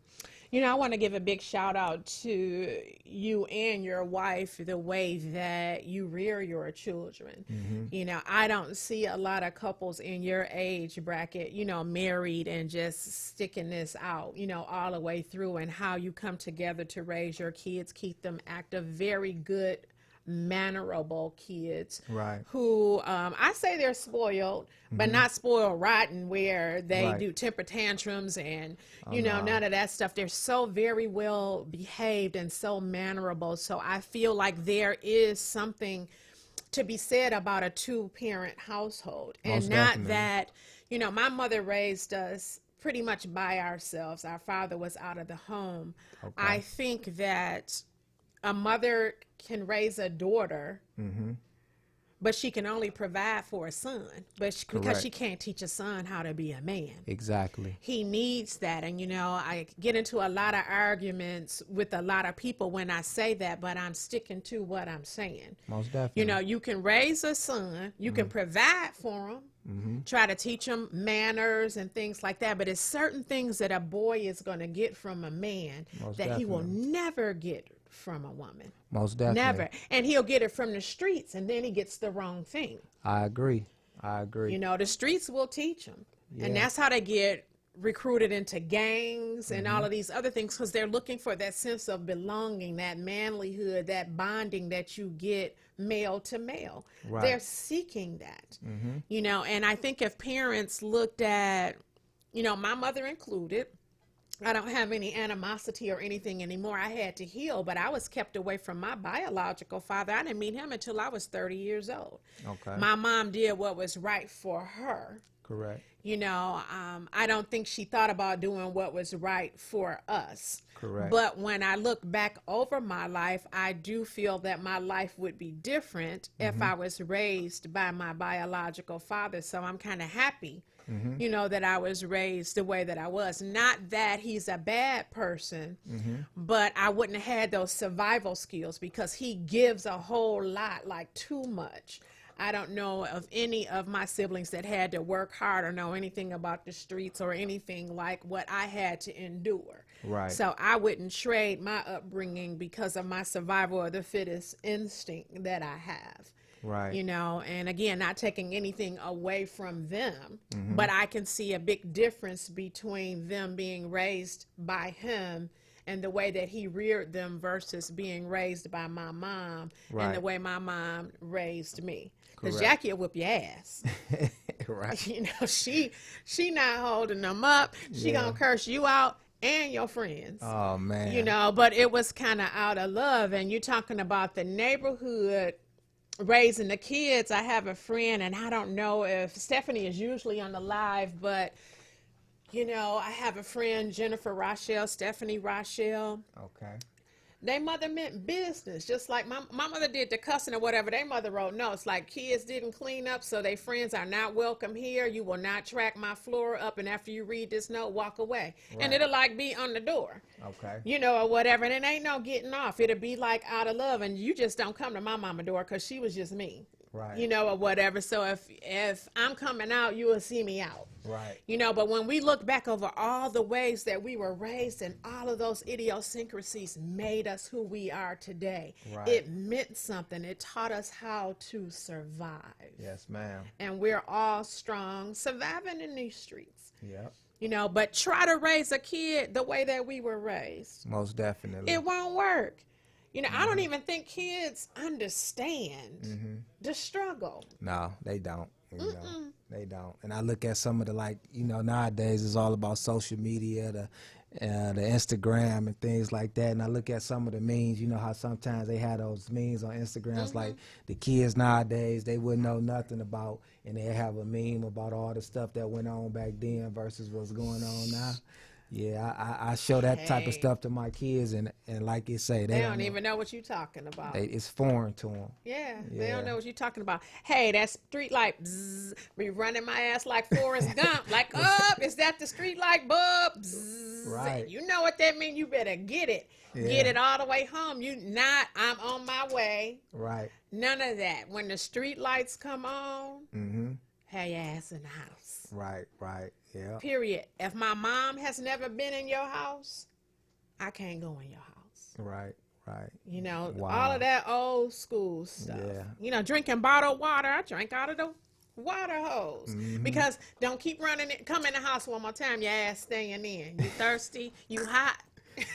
Speaker 2: You know, I want to give a big shout out to you and your wife, the way that you rear your children. You know, I don't see a lot of couples in your age bracket, you know, married and just sticking this out, you know, all the way through, and how you come together to raise your kids, keep them active, very good, mannerable kids,
Speaker 4: Right.
Speaker 2: who I say they're spoiled, but not spoiled rotten, where they
Speaker 4: Right.
Speaker 2: do temper tantrums and you know, none of that stuff. They're so very well behaved and so mannerable. So I feel like there is something to be said about a two-parent household, and
Speaker 4: Most
Speaker 2: not
Speaker 4: definitely.
Speaker 2: that, you know, my mother raised us pretty much by ourselves. Our father was out of the home. I think that a mother can raise a daughter, but she can only provide for a son, because
Speaker 4: Correct.
Speaker 2: she can't teach a son how to be a man.
Speaker 4: Exactly.
Speaker 2: He needs that. And, you know, I get into a lot of arguments with a lot of people when I say that, but I'm sticking to what I'm saying.
Speaker 4: Most definitely.
Speaker 2: You know, you can raise a son, you can provide for him, try to teach him manners and things like that, but it's certain things that a boy is going to get from a man
Speaker 4: Most
Speaker 2: that he will
Speaker 4: definitely.
Speaker 2: never get from a woman.
Speaker 4: Most definitely.
Speaker 2: Never. And he'll get it from the streets, and then he gets the wrong thing.
Speaker 4: I agree. I agree.
Speaker 2: You know, the streets will teach them. And
Speaker 4: Yeah.
Speaker 2: that's how they get recruited into gangs and all of these other things, because they're looking for that sense of belonging, that manlyhood, that bonding that you get male to male.
Speaker 4: Right.
Speaker 2: They're seeking that, you know. And I think if parents looked at, you know, my mother included, I don't have any animosity or anything anymore. I had to heal, but I was kept away from my biological father. I didn't meet him until I was 30 years old.
Speaker 4: Okay.
Speaker 2: My mom did what was right for her.
Speaker 4: Correct.
Speaker 2: You know, I don't think she thought about doing what was right for us.
Speaker 4: Correct.
Speaker 2: But when I look back over my life, I do feel that my life would be different if I was raised by my biological father. So I'm kind of happy, you know, that I was raised the way that I was. Not that he's a bad person, but I wouldn't have had those survival skills, because he gives a whole lot, like too much. I don't know of any of my siblings that had to work hard or know anything about the streets or anything like what I had to endure.
Speaker 4: Right.
Speaker 2: So I wouldn't trade my upbringing because of my survival of the fittest instinct that I have.
Speaker 4: Right.
Speaker 2: You know, and again, not taking anything away from them, but I can see a big difference between them being raised by him and the way that he reared them versus being raised by my mom and the
Speaker 4: Right.
Speaker 2: way my mom raised me. Because
Speaker 4: Correct.
Speaker 2: Jackie will whip your ass.
Speaker 4: Right.
Speaker 2: You know, she not holding them up. She
Speaker 4: Yeah.
Speaker 2: gonna curse you out and your friends.
Speaker 4: Oh man.
Speaker 2: You know, but it was kind of out of love. And you're talking about the neighborhood raising the kids. I have a friend, and I don't know if Stephanie is usually on the live, but you know, I have a friend, Jennifer Rochelle, Stephanie Rochelle.
Speaker 4: Okay.
Speaker 2: They mother meant business, just like my mother did the cussing or whatever. They mother wrote notes like, kids didn't clean up, so they friends are not welcome here. You will not track my floor up, and after you read this note, walk away. And
Speaker 4: Right.
Speaker 2: it'll like be on the door,
Speaker 4: Okay.
Speaker 2: you know, or whatever. And it ain't no getting off. It'll be like out of love, and you just don't come to my mama door because she was just mean.
Speaker 4: Right.
Speaker 2: You know, or whatever. So if I'm coming out, you will see me out.
Speaker 4: Right.
Speaker 2: You know, but when we look back over all the ways that we were raised and all of those idiosyncrasies made us who we are today,
Speaker 4: Right.
Speaker 2: it meant something. It taught us how to survive.
Speaker 4: Yes, ma'am.
Speaker 2: And we're all strong, surviving in these streets.
Speaker 4: Yep.
Speaker 2: You know, but try to raise a kid the way that we were raised.
Speaker 4: Most definitely.
Speaker 2: It won't work. You know, I don't even think kids understand the struggle.
Speaker 4: No, they don't. You know, they don't. And I look at some of the, like, you know, nowadays it's all about social media, the Instagram and things like that. And I look at some of the memes, you know how sometimes they have those memes on Instagrams, like the kids nowadays, they wouldn't know nothing about, and they have a meme about all the stuff that went on back then versus what's going on now. Yeah, I show that type of stuff to my kids, and like you say,
Speaker 2: They don't even know what you're talking about.
Speaker 4: It's foreign to them.
Speaker 2: Yeah, they don't know what you're talking about. Hey, that street light, bzzz, be running my ass like Forrest Gump. Like, is that the street light bulb? Bzzz.
Speaker 4: Right.
Speaker 2: You know what that means? You better get it.
Speaker 4: Yeah.
Speaker 2: Get it all the way home. I'm on my way.
Speaker 4: Right.
Speaker 2: None of that. When the street lights come on, have your ass in the house.
Speaker 4: Right, yeah.
Speaker 2: Period. If my mom has never been in your house, I can't go in your house.
Speaker 4: Right.
Speaker 2: You know,
Speaker 4: Wow.
Speaker 2: all of that old school stuff.
Speaker 4: Yeah.
Speaker 2: You know, drinking bottled water. I drank out of the water hose. Because don't keep come in the house one more time, your ass staying in. You thirsty, you hot.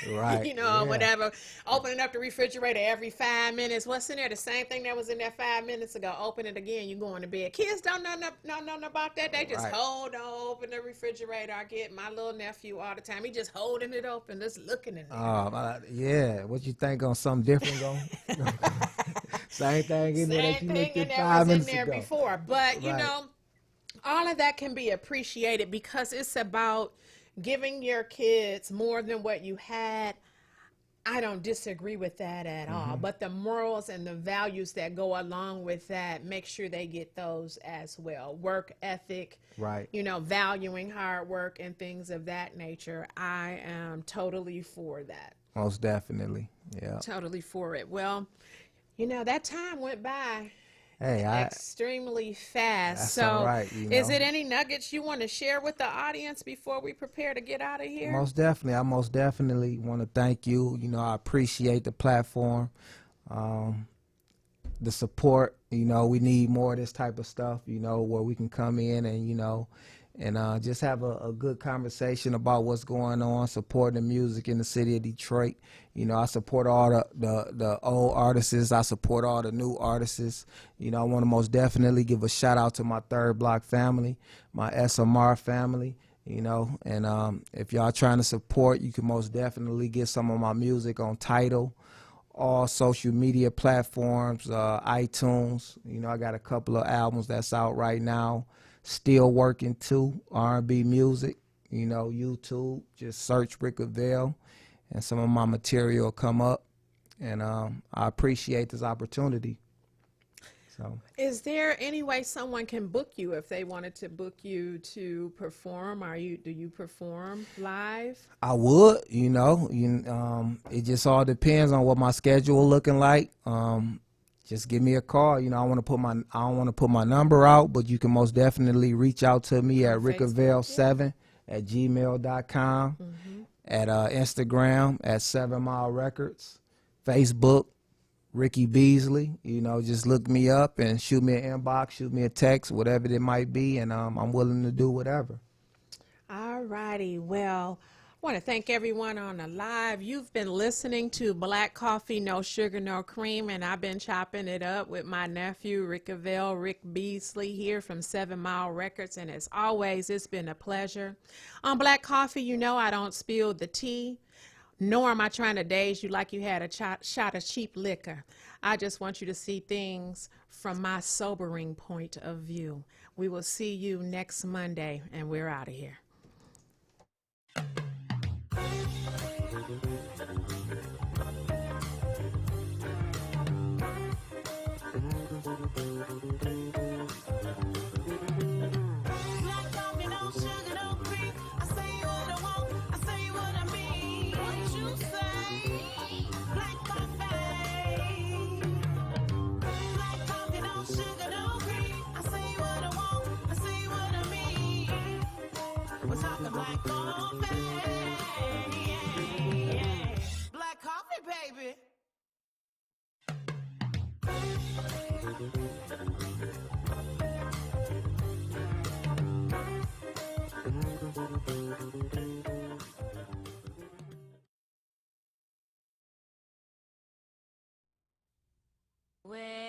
Speaker 4: Right.
Speaker 2: You know,
Speaker 4: yeah.
Speaker 2: whatever. Opening up the refrigerator every 5 minutes. What's in there? The same thing that was in there 5 minutes ago. Open it again, you going to bed. Kids don't know nothing about that. They just
Speaker 4: Right.
Speaker 2: hold on, open the refrigerator. I get my little nephew all the time. He just holding it open, just looking in there.
Speaker 4: Yeah. What you think on something different going? Same thing in there that you
Speaker 2: Same
Speaker 4: looked
Speaker 2: thing
Speaker 4: at
Speaker 2: that
Speaker 4: 5
Speaker 2: was in
Speaker 4: minutes
Speaker 2: there
Speaker 4: ago.
Speaker 2: before. But, you
Speaker 4: Right.
Speaker 2: know, all of that can be appreciated because it's about giving your kids more than what you had. I don't disagree with that at all. But the morals and the values that go along with that, make sure they get those as well. Work ethic,
Speaker 4: Right.
Speaker 2: you know, valuing hard work and things of that nature. I am totally for that.
Speaker 4: Most definitely. Yeah.
Speaker 2: Totally for it. Well, you know, that time went by
Speaker 4: Hey,
Speaker 2: extremely fast.
Speaker 4: That's
Speaker 2: So
Speaker 4: all right, you
Speaker 2: is
Speaker 4: know.
Speaker 2: it any nuggets you want to share with the audience before we prepare to get out of here?
Speaker 4: Most definitely. I most definitely want to thank you. You know, I appreciate the platform, the support. You know, we need more of this type of stuff, you know, where we can come in and, you know, and just have a good conversation about what's going on, supporting the music in the city of Detroit. You know, I support all the old artists. I support all the new artists. You know, I want to most definitely give a shout out to my Third Block family, my SMR family, you know, and if y'all trying to support, you can most definitely get some of my music on Tidal, all social media platforms, iTunes. You know, I got a couple of albums that's out right now. Still working too, R&B music, you know, YouTube, just search Rick Avell, and some of my material will come up, and I appreciate this opportunity. So,
Speaker 2: Is there any way someone can book you if they wanted to book you to perform? Do you perform live?
Speaker 4: I would, you know, it just all depends on what my schedule looking like. Just give me a call. You know, I don't want to put my number out, but you can most definitely reach out to me at rickavell7@gmail.com, at Instagram at 7 Mile Records, Facebook, Ricky Beasley. You know, just look me up and shoot me an inbox, shoot me a text, whatever it might be, and I'm willing to do whatever.
Speaker 2: All righty. Well, I want to thank everyone on the live. You've been listening to Black Coffee, No Sugar, No Cream, and I've been chopping it up with my nephew, Rick Avell, Rick Beasley, here from 7 Mile Records, and as always, it's been a pleasure. On Black Coffee, you know I don't spill the tea, nor am I trying to daze you like you had a shot of cheap liquor. I just want you to see things from my sobering point of view. We will see you next Monday, and we're out of here.
Speaker 10: Sugar, was talking black coffee. Black coffee, baby. Well,